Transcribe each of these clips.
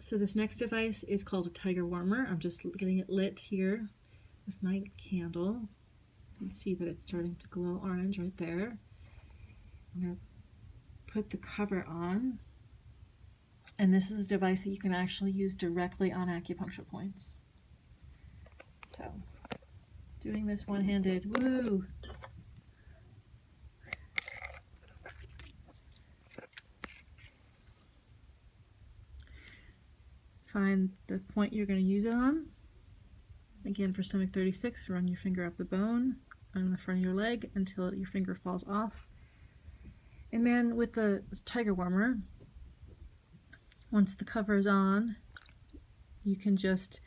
So this next device is called a tiger warmer. I'm just getting it lit here with my candle. You can see that it's starting to glow orange right there. I'm going to put the cover on. And this is a device that you can actually use directly on acupuncture points. So, doing this one-handed, woo! Find the point you're going to use it on. Again, for stomach 36, run your finger up the bone on the front of your leg until your finger falls off. And then with the tiger warmer, once the cover is on, you can just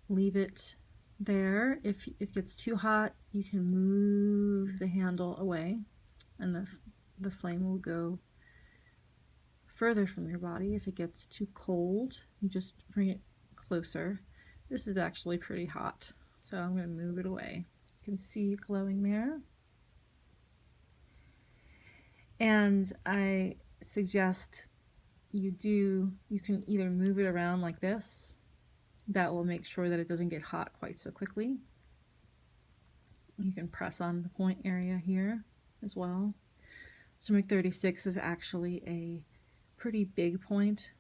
leave it there. If it gets too hot, you can move the handle away and the flame will go further from your body. If it gets too cold, you just bring it closer. This is actually pretty hot, so I'm going to move it away. You can see it glowing there. And I suggest you can either move it around like this. That will make sure that it doesn't get hot quite so quickly. You can press on the point area here as well. Stomach 36 is actually a pretty big point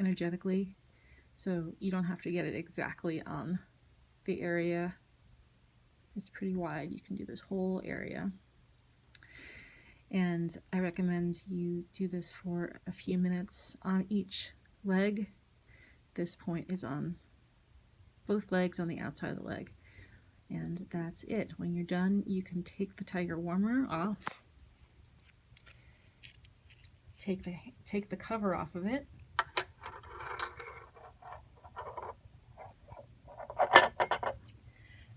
energetically, so you don't have to get it exactly on the area. It's pretty wide. You can do this whole area. And I recommend you do this for a few minutes on each leg. This point is on both legs, on the outside of the leg. And that's it. When you're done, you can take the tiger warmer off. Take the cover off of it.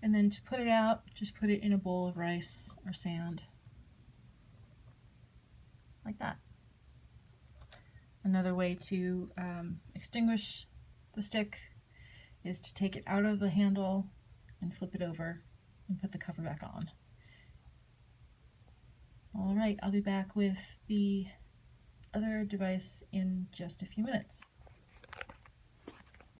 And then to put it out, just put it in a bowl of rice or sand. Like that. Another way to extinguish the stick is to take it out of the handle and flip it over and put the cover back on. All right, I'll be back with the other device in just a few minutes.